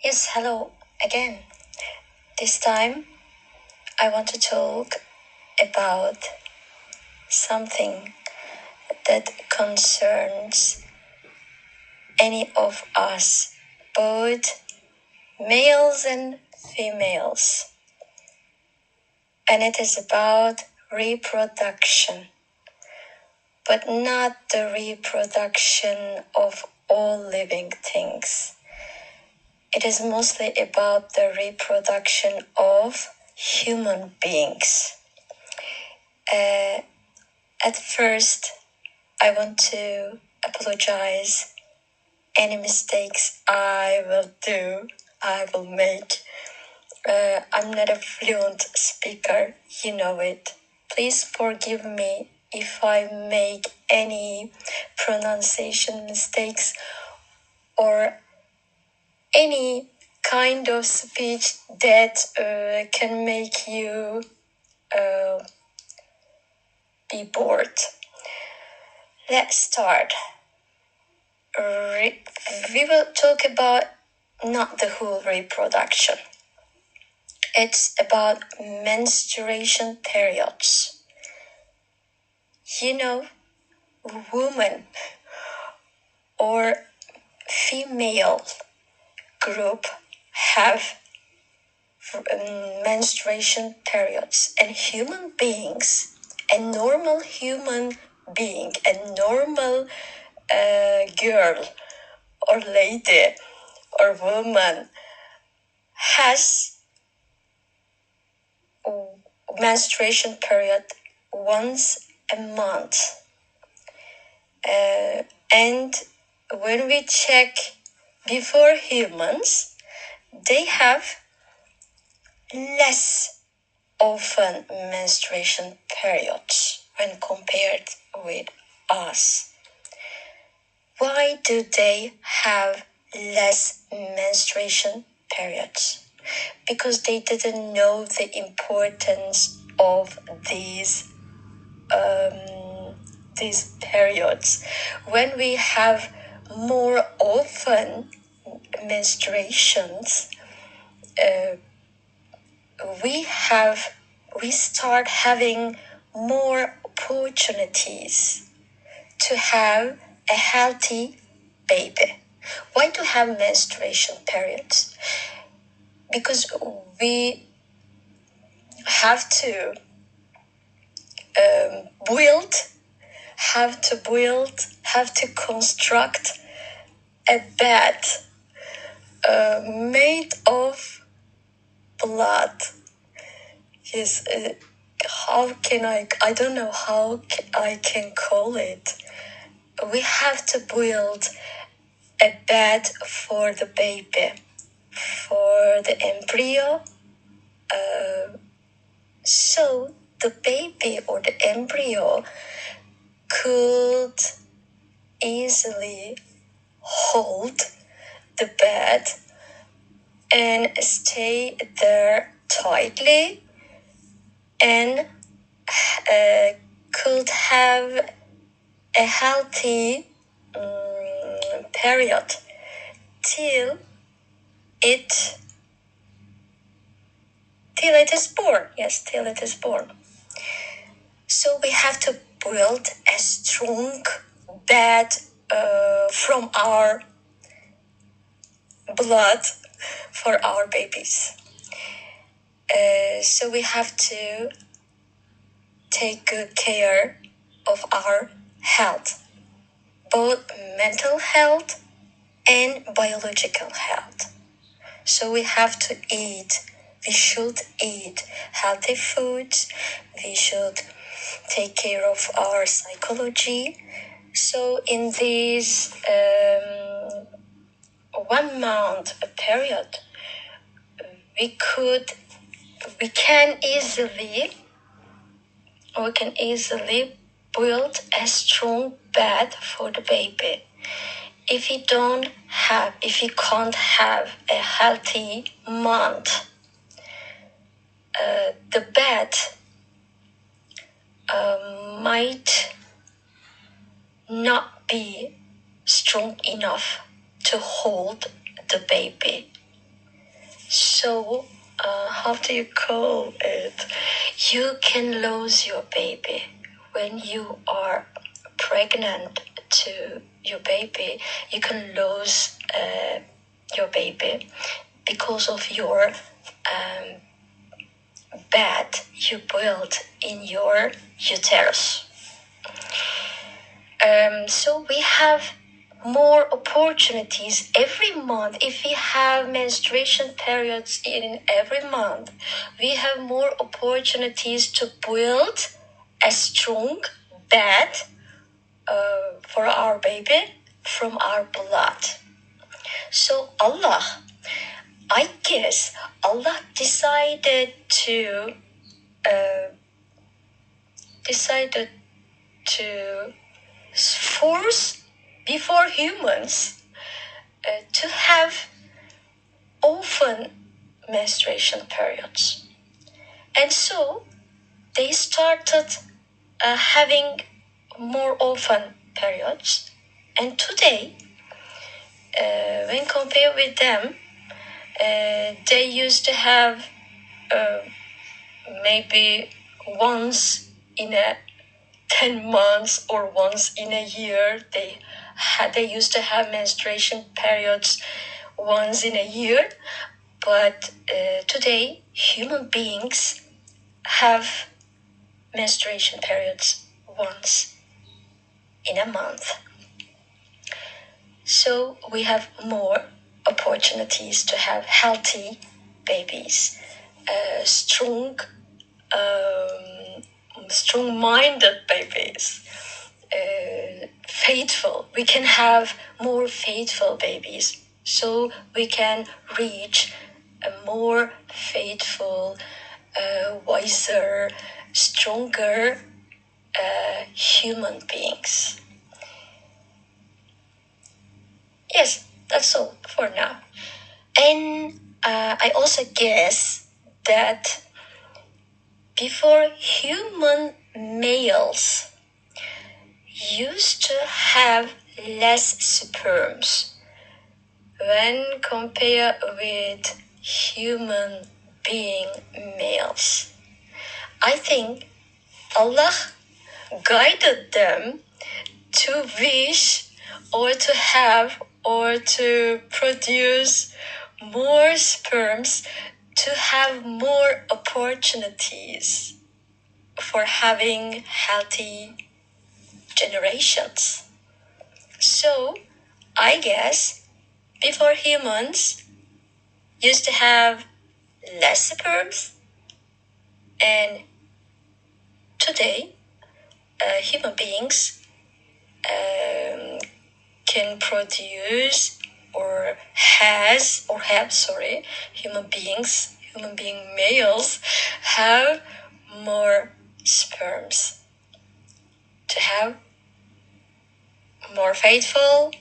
Yes, hello again. This time I want to talk about something that concerns any of us, both males and females. And it is about reproduction, but not the reproduction of all living things. It is mostly about the reproduction of human beings. At first, I want to apologize any mistakes I will make. I'm not a fluent speaker, you know it. Please forgive me if I make any pronunciation mistakes or any kind of speech that can make you be bored. Let's start. We will talk about not the whole reproduction. It's about menstruation periods. You know, woman or female group have menstruation periods, and human beings, a normal human being, a normal girl or lady or woman has menstruation period once a month. And when we check Beforehumans, they have less often menstruation periods when compared with us. Why do they have less menstruation periods? Because they didn't know the importance of these periods. When we have more often menstruations, we start having more opportunities to have a healthy baby. Why do have menstruation periods? Because we have to construct a bed made of blood. Yes, how can I don't know how I can call it. We have to build a bed for the baby, for the embryo, so the baby or the embryo could easily hold the bed and stay there tightly and could have a healthy period till it is born. Yes, till it is born. So we have to build a strong bed from our blood for our babies. So we have to take good care of our health, both mental health and biological health. So we should eat healthy foods. We should take care of our psychology. So in this 1 month period, we can easily build a strong bed for the baby. If you can't have a healthy month, the bed might not be strong enough to hold the baby. So, how do you call it? You can lose your baby when you are pregnant to your baby. You can lose your baby because of your bed you built in your uterus. So we have more opportunities every month. If we have menstruation periods in every month, we have more opportunities to build a strong bed for our baby from our blood. So I guess Allah decided to force Beforehumans to have often menstruation periods. And so they started having more often periods. And today, when compared with them, they used to have maybe once in a 10 months or once in a year. They used to have menstruation periods once in a year. But today, human beings have menstruation periods once in a month. So we have more opportunities to have healthy babies, strong-minded babies, faithful. We can have more faithful babies, so we can reach a more faithful, wiser, stronger human beings. Yes, that's all for now. And I also guess that before, human males used to have less sperms when compared with human being males. I think Allah guided them to wish or to have or to produce more sperms, to have more opportunities for having healthy generations. So I guess Beforehumans used to have less sperms, and today human beings can produce or human being males have more sperms to have more faithful,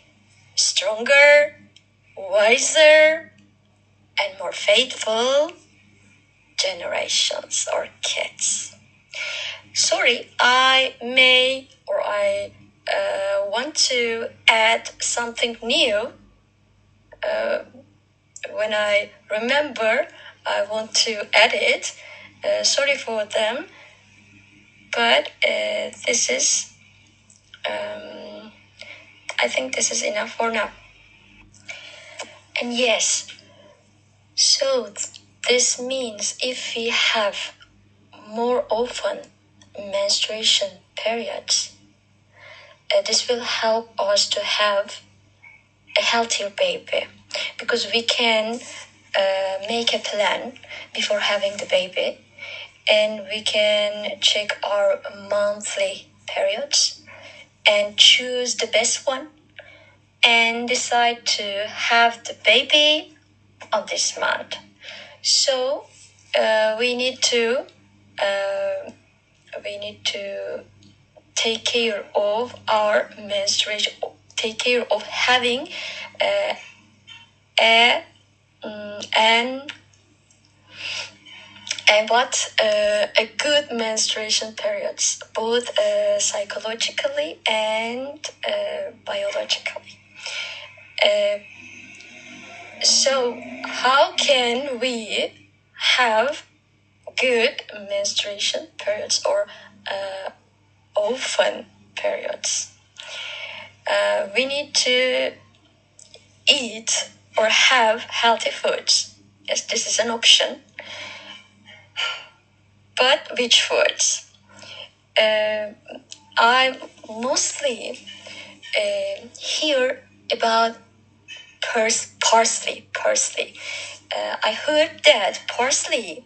stronger, wiser, and more faithful generations or kids. Sorry, I want to add something new. When I remember, I want to add it. Sorry for them, but this is, I think this is enough for now. And yes, so this means if we have more often menstruation periods, this will help us to have a healthier baby, because we can make a plan before having the baby, and we can check our monthly periods and choose the best one and decide to have the baby on this month. So we need to take care of our menstruation, take care of having a good menstruation periods, both psychologically and biologically. So how can we have good menstruation periods or often periods? We need to eat or have healthy foods. Yes, this is an option. But which foods? I mostly hear about parsley. I heard that parsley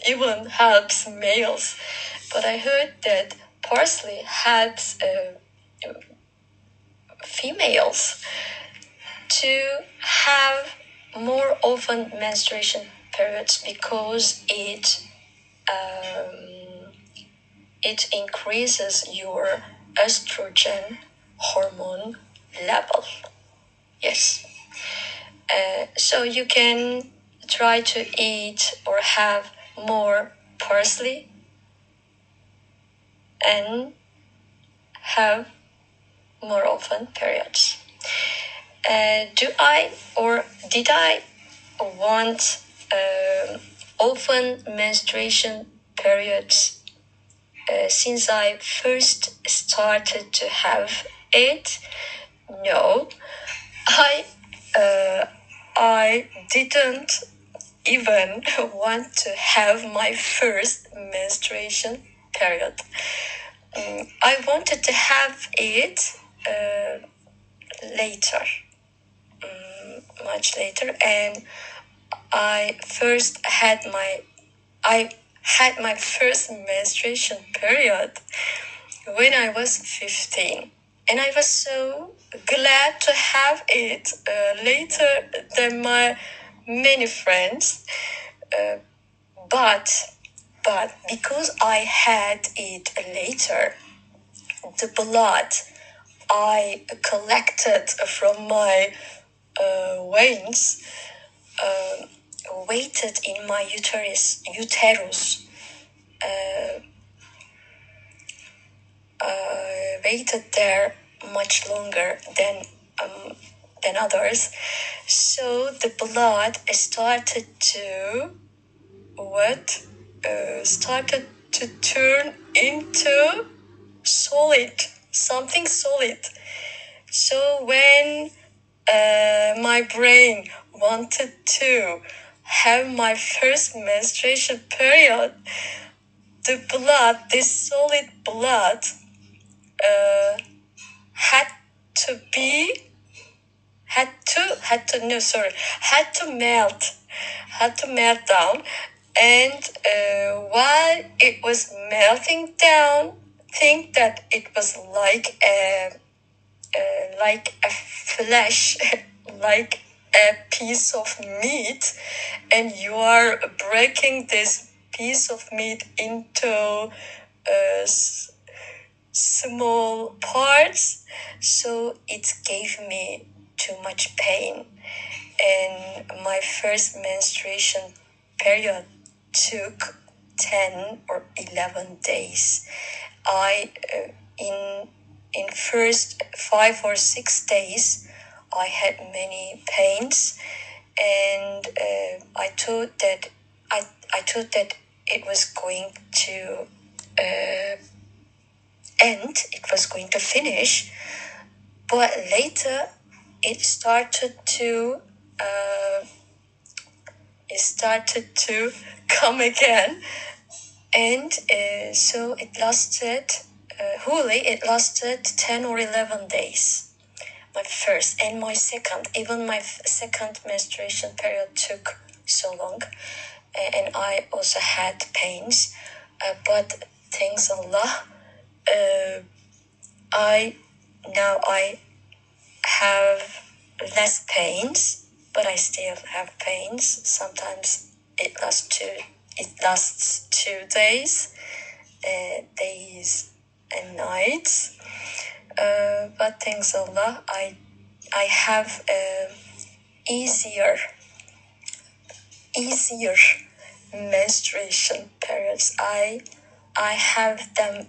even helps males. But I heard that parsley helps females to have more often menstruation periods because it increases your estrogen hormone level. Yes. So you can try to eat or have more parsley and have more often periods. Did I want often menstruation periods since I first started to have it? No, I didn't even want to have my first menstruation period. I wanted to have it later, much later, and I had my first menstruation period when I was 15. And I was so glad to have it later than my many friends. But because I had it later, the blood I collected from my veins waited in my uterus waited there much longer than others. So the blood started to started to turn into something solid. So when my brain wanted to have my first menstruation period, this solid blood, had to melt down, and while it was melting down, think that it was like a flesh, like a piece of meat, and you are breaking this piece of meat into small parts. So it gave me too much pain, and my first menstruation period took 10 or 11 days. In first 5 or 6 days, I had many pains, and I thought that it was going to end. It was going to finish, but later it started to come again, and so it lasted. It lasted 10 or 11 days. My first and my second, even my second menstruation period took so long, and I also had pains. But thanks Allah, I have less pains, but I still have pains. Sometimes it lasts 2 days, days and nights. But thanks Allah, I have easier menstruation periods. I have them.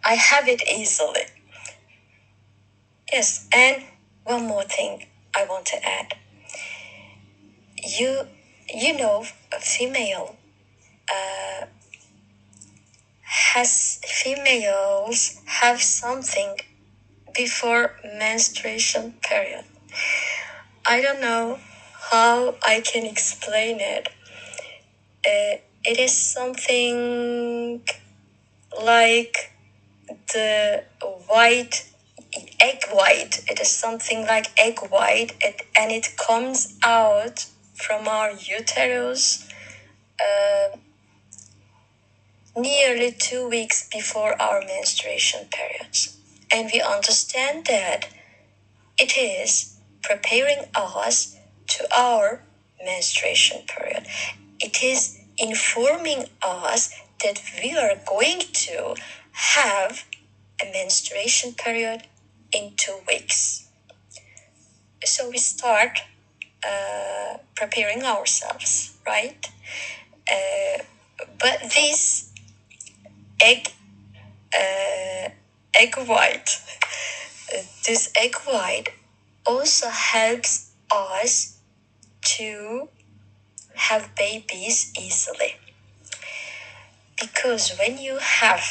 I have it easily. Yes, and one more thing I want to add. You know, a female females have something before menstruation period. I don't know how I can explain it. It is something like the egg white. It is something like egg white, and it comes out from our uterus nearly 2 weeks before our menstruation periods. And we understand that it is preparing us to our menstruation period. It is informing us that we are going to have a menstruation period in 2 weeks. So we start preparing ourselves, right? But this egg white, this egg white also helps us to have babies easily. Because when you have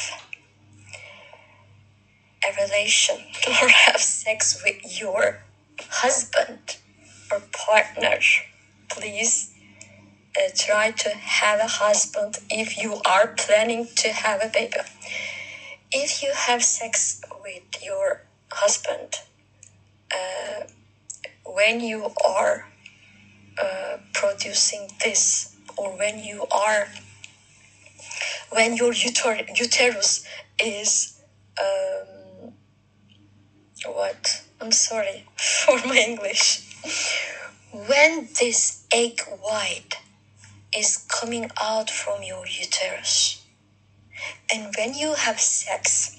a relation or have sex with your husband or partner, please try to have a husband if you are planning to have a baby. If you have sex with your husband, when you are producing this, or when your uterus is I'm sorry for my English. When this egg white is coming out from your uterus, and when you have sex,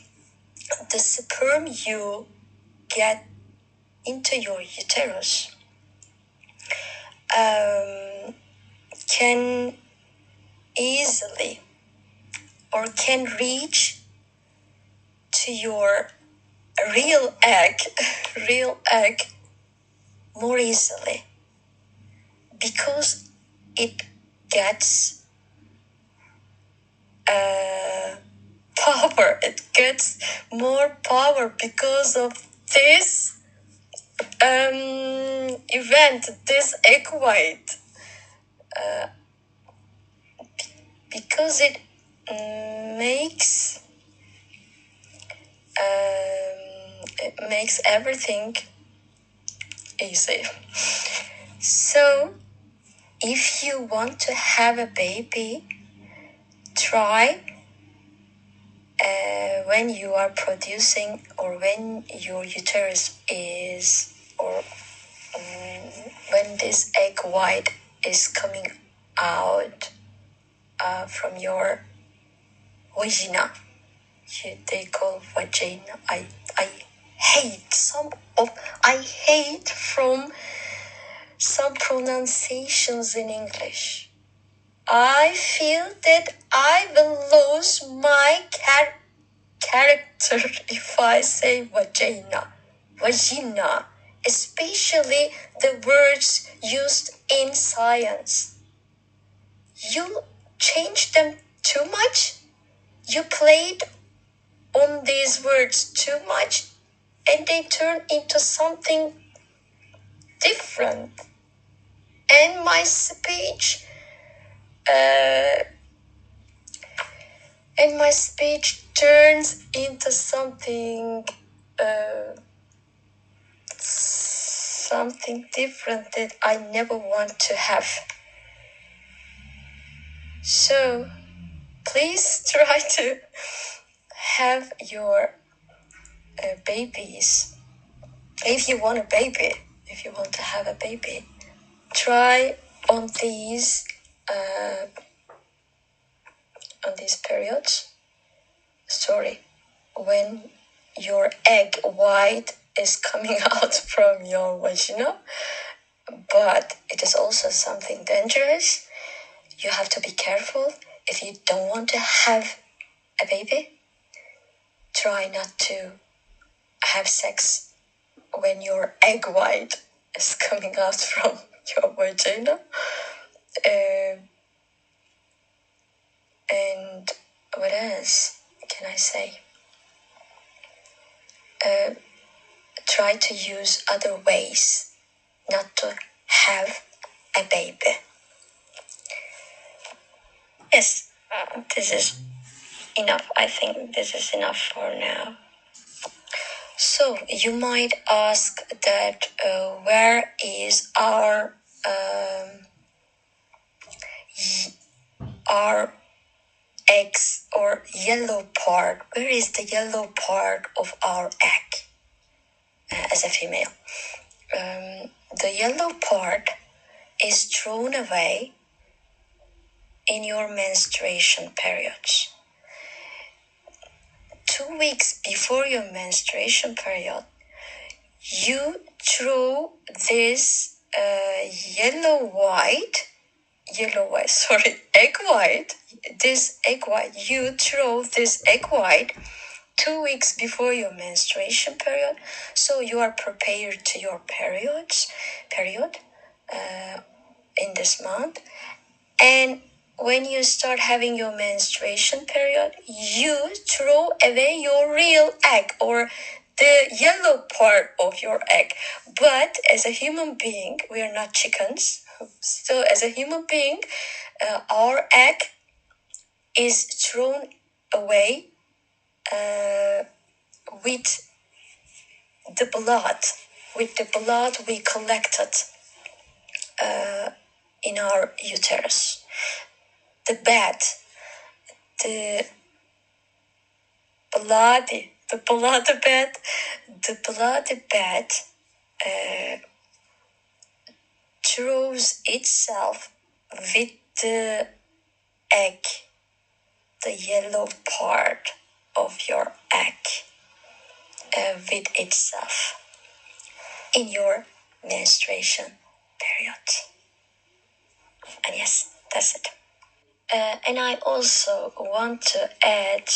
the sperm you get into your uterus can easily or can reach to your real egg more easily, because it gets power. It gets more power because of this event, this egg white, because it makes everything easy. So if you want to have a baby, try when you are producing, or when your uterus is, or when this egg white is coming out from your vagina. They call vagina. I hate from some pronunciations in English. I feel that I will lose my character if I say vagina, especially the words used in science. You change them too much. You played on these words too much, and they turn into something different. And my speech turns into something different that I never want to have. So please try to have your babies. If you want to have a baby, try on these periods. When your egg white is coming out from your vagina, but it is also something dangerous. You have to be careful. If you don't want to have a baby, try not to have sex when your egg white is coming out from your vagina. And what else can I say? Try to use other ways not to have a baby. Yes, this is enough. I think this is enough for now. So you might ask that where is our eggs or yellow part? Where is the yellow part of our egg as a female? The yellow part is thrown away in your menstruation periods. 2 weeks before your menstruation period, you throw this egg white. This egg white, you throw this egg white 2 weeks before your menstruation period, so you are prepared to your period in this month. And when you start having your menstruation period, you throw away your real egg or the yellow part of your egg. But as a human being, we are not chickens. So as a human being, our egg is thrown away with the blood. With the blood we collected in our uterus. The bloody bed throws itself with the egg, the yellow part of your egg, with itself in your menstruation period. And yes, that's it. And I also want to add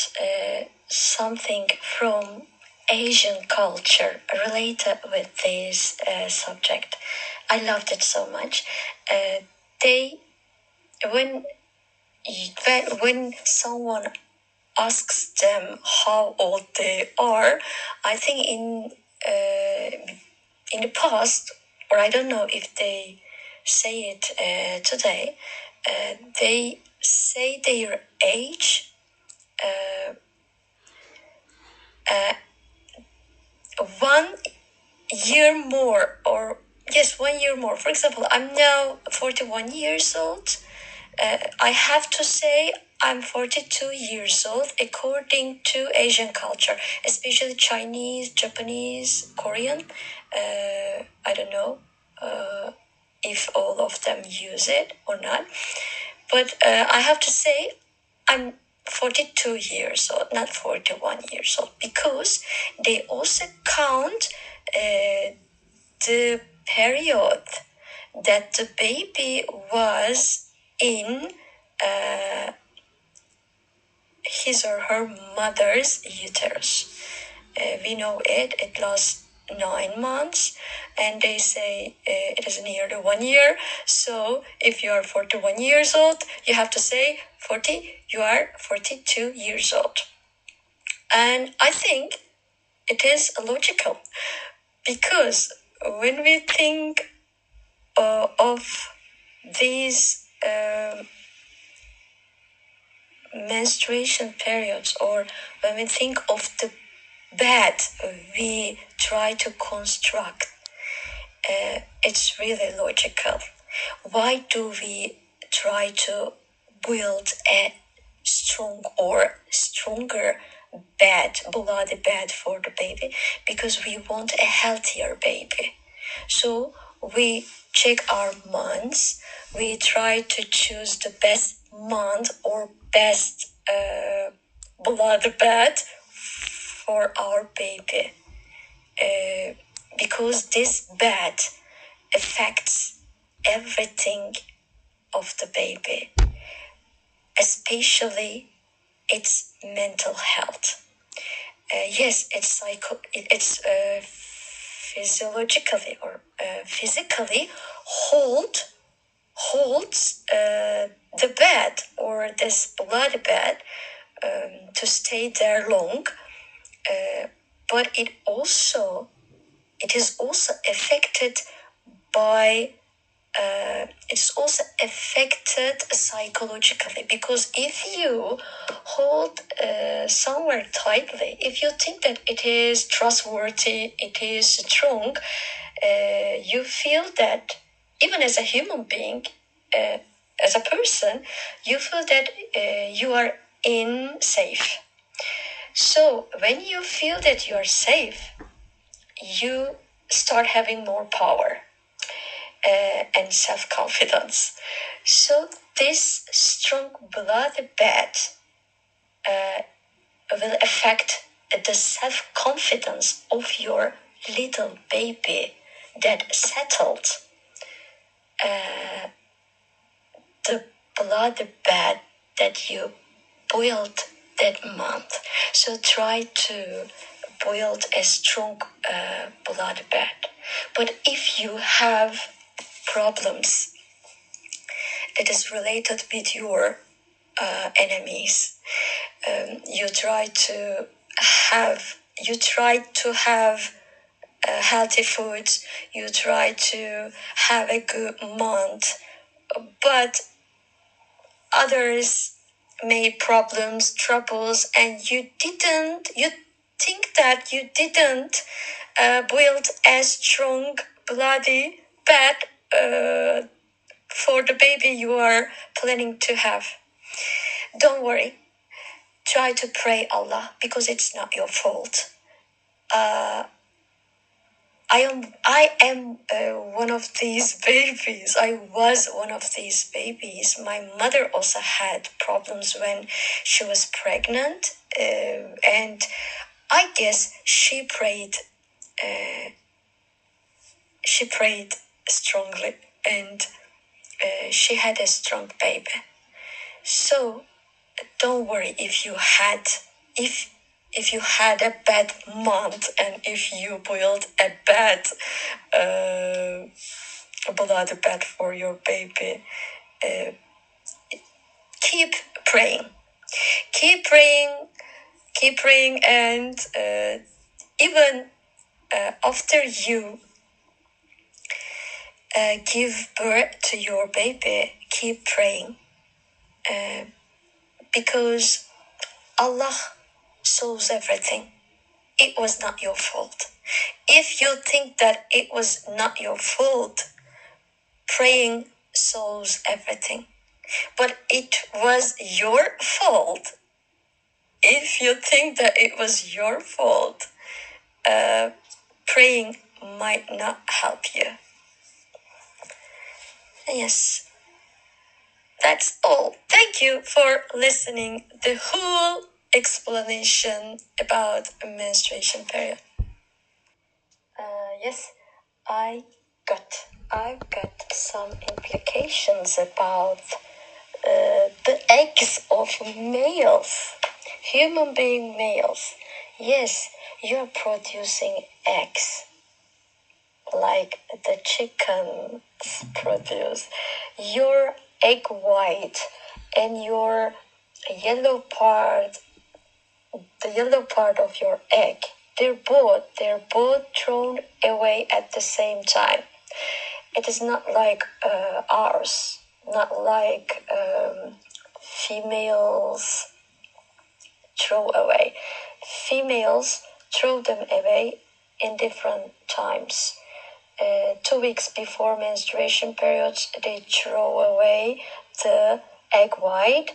something from Asian culture related with this subject. I loved it so much. When someone asks them how old they are, I think in the past, or I don't know if they say it today, they say their age 1 year more, or yes, 1 year more. For example, I'm now 41 years old. I have to say I'm 42 years old according to Asian culture, especially Chinese, Japanese, Korean. I don't know if all of them use it or not. But I have to say I'm 42 years old, not 41 years old, because they also count the period that the baby was in his or her mother's uterus. We know it lasts 9 months, and they say it is nearly 1 year. So if you are 41 years old, you have to say you are 42 years old. And I think it is logical, because when we think of these menstruation periods, or when we think of the bed we try to construct, it's really logical. Why do we try to build a stronger bloody bed for the baby? Because we want a healthier baby. So we check our months. We try to choose the best month or best blood bed for our baby. Because this bed affects everything of the baby, especially its mental health. Yes, it's physiologically or physically holds the bed or this blood bed to stay there long, but it is also affected by it's also affected psychologically, because if you hold somewhere tightly, if you think that it is trustworthy, it is strong, you feel that even as a human being, as a person, you feel that you are in safe. So when you feel that you are safe, you start having more power and self-confidence. So this strong blood bed will affect the self-confidence of your little baby that settled the blood bed that you built that month. So try to build a strong blood bed. But if you have problems that is related with your enemies, you try to have healthy foods, you try to have a good month, but others made troubles, and you think that you didn't build a strong bloody bed for the baby you are planning to have. Don't worry. Try to pray Allah, because it's not your fault. I am one of these babies. I was one of these babies. My mother also had problems when she was pregnant, and I guess she prayed strongly, and she had a strong baby. So don't worry if you had a bad month, and if you build a bad blood bed for your baby. Keep praying, and even after you give birth to your baby, keep praying, because Allah solves everything. It was not your fault. If you think that it was not your fault, praying solves everything. But it was your fault. If you think that it was your fault, praying might not help you. Yes, that's all. Thank you for listening the whole explanation about a menstruation period. Yes, I got some implications about the eggs of males, human being males. Yes, you're producing eggs like the chickens produce. Your egg white and your yellow part, the yellow part of your egg, they're both thrown away at the same time. It is not like ours, not like females throw away. Females throw them away in different times. 2 weeks before menstruation periods, they throw away the egg white,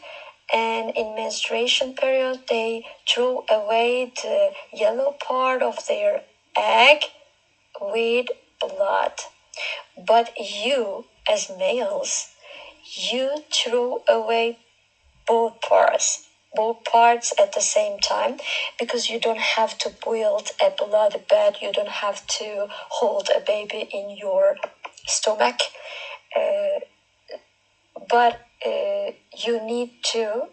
and in menstruation period, they throw away the yellow part of their egg with blood. But you, as males, you throw away both parts at the same time, because you don't have to build a blood bed, you don't have to hold a baby in your stomach, but you need to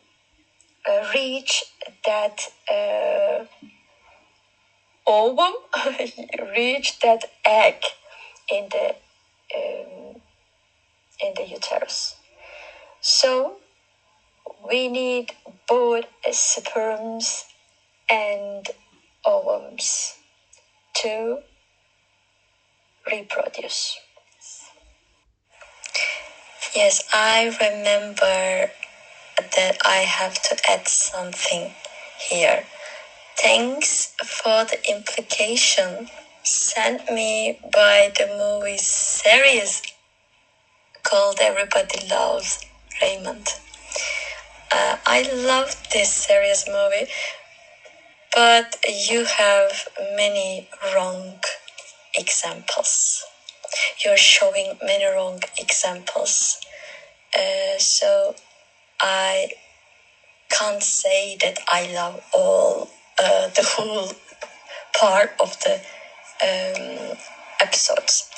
reach that ovum reach that egg in the uterus. So we need both sperms and ovums to reproduce. Yes, I remember that I have to add something here. Thanks for the implication sent me by the movie series called Everybody Loves Raymond. I love this series movie, but you have many wrong examples. You're showing many wrong examples. So I can't say that I love the whole part of the episodes.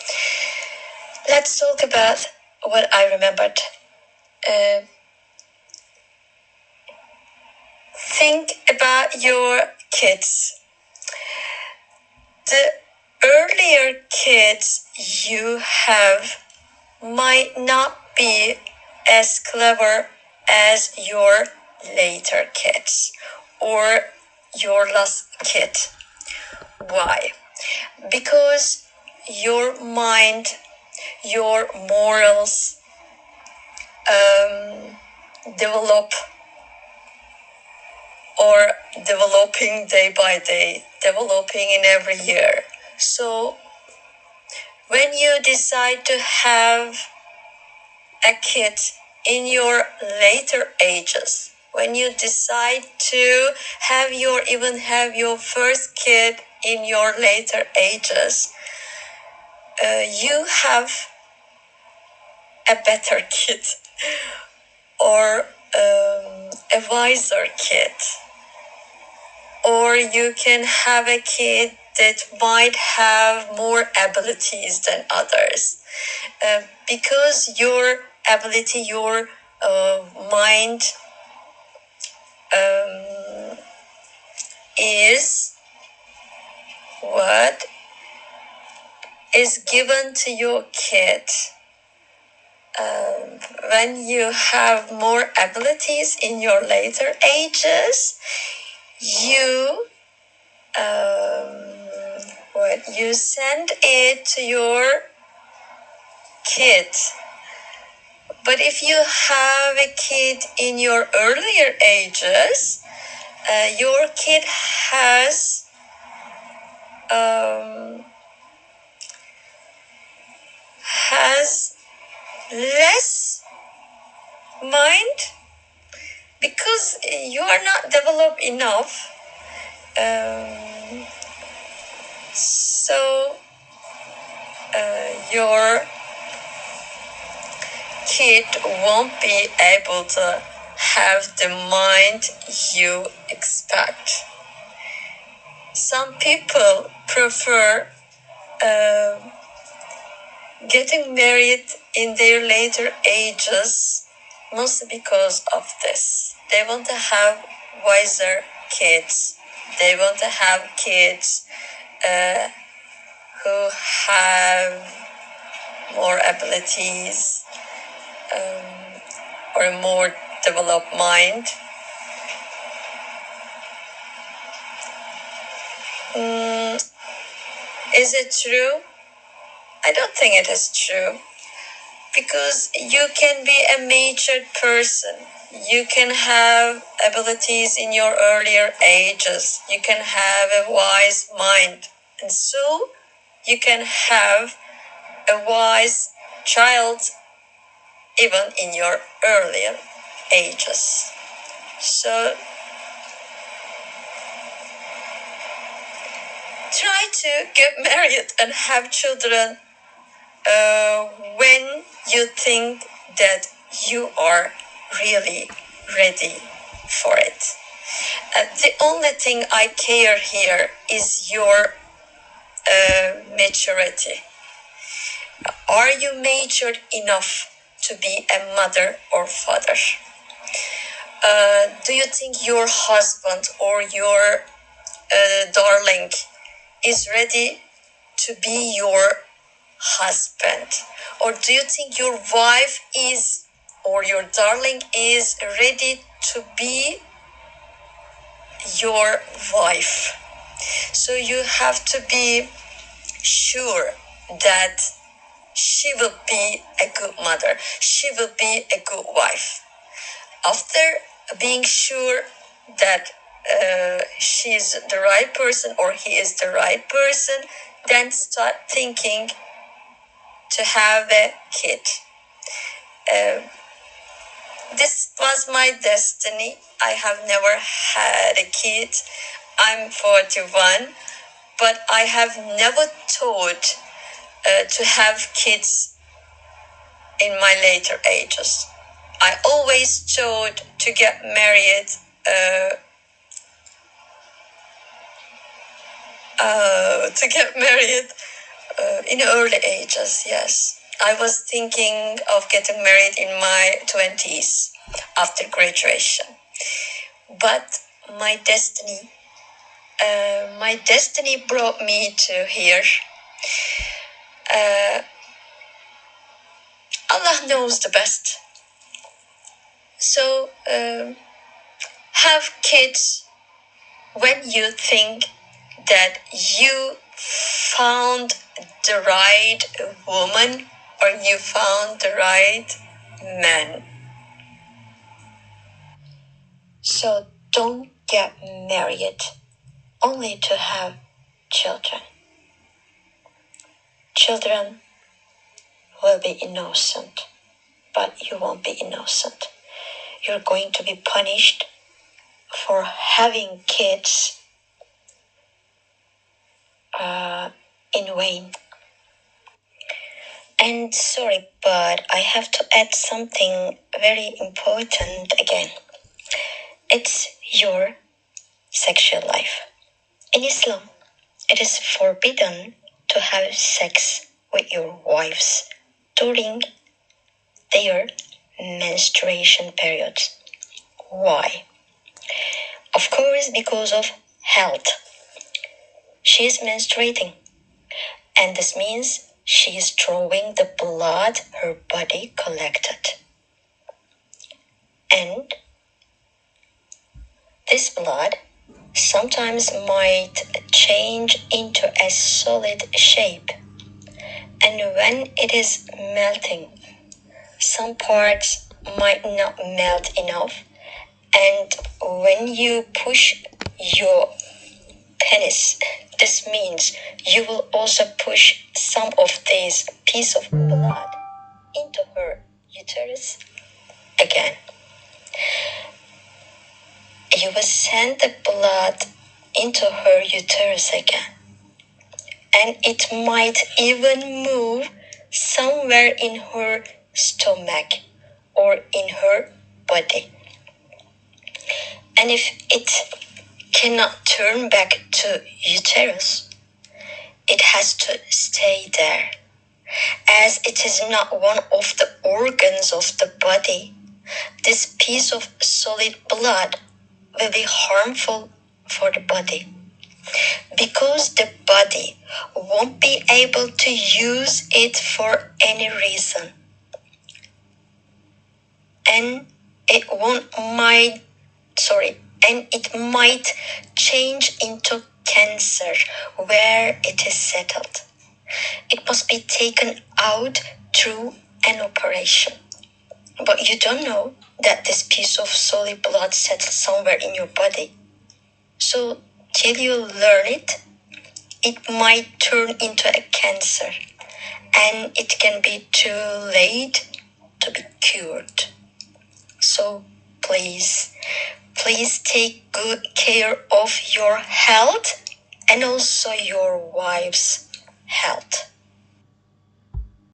Let's talk about what I remembered. Think about your kids. The earlier kids you have might not be as clever as your later kids or your last kid. Why? Because your mind, your morals develop or developing day by day, developing in every year. So when you decide to have a kid in your later ages, when you decide to even have your first kid in your later ages, you have a better kid or a wiser kid, or you can have a kid that might have more abilities than others, because your ability, your mind is what is given to your kid. When you have more abilities in your later ages, you you send it to your kid. But if you have a kid in your earlier ages, your kid has less mind because you are not developed enough. So your kid won't be able to have the mind you expect. Some people prefer getting married in their later ages, mostly because of this. They want to have wiser kids. They want to have kids who have more abilities or a more developed mind. Is it true? I don't think it is true. Because you can be a matured person. You can have abilities in your earlier ages. You can have a wise mind. And so you can have a wise child even in your earlier ages. So try to get married and have children when you think that you are really ready for it. The only thing I care here is your maturity. Are you matured enough to be a mother or father? Do you think your husband or your darling is ready to be your husband? Or do you think your wife is, or your darling is ready to be your wife? So you have to be sure that she will be a good mother. She will be a good wife. After being sure that she's the right person or he is the right person, then start thinking to have a kid. This was my destiny. I have never had a kid. I'm 41, but I have never thought to have kids in my later ages. I always thought to get married in early ages, yes. I was thinking of getting married in my 20s after graduation. But my destiny brought me to here. Allah knows the best. So have kids when you think that you found the right woman or you found the right man. So don't get married only to have children. Children will be innocent, but you won't be innocent. You're going to be punished for having kids in vain. And sorry, but I have to add something very important again. It's your sexual life. In Islam, it is forbidden to have sex with your wives during their menstruation periods. Why? Of course, because of health. She is menstruating, and this means she is drawing the blood her body collected. And this blood sometimes might change into a solid shape. And when it is melting, some parts might not melt enough. And when you push your penis, this means you will also push some of this piece of blood into her uterus again. You will send the blood into her uterus again. And it might even move somewhere in her stomach or in her body. And if it cannot turn back to uterus, it has to stay there. As it is not one of the organs of the body, this piece of solid blood will be harmful for the body. Because the body won't be able to use it for any reason. And it might change into cancer where it is settled. It must be taken out through an operation. But you don't know that this piece of solid blood settles somewhere in your body. So till you learn it, it might turn into a cancer. And it can be too late to be cured. So please take good care of your health and also your wife's health.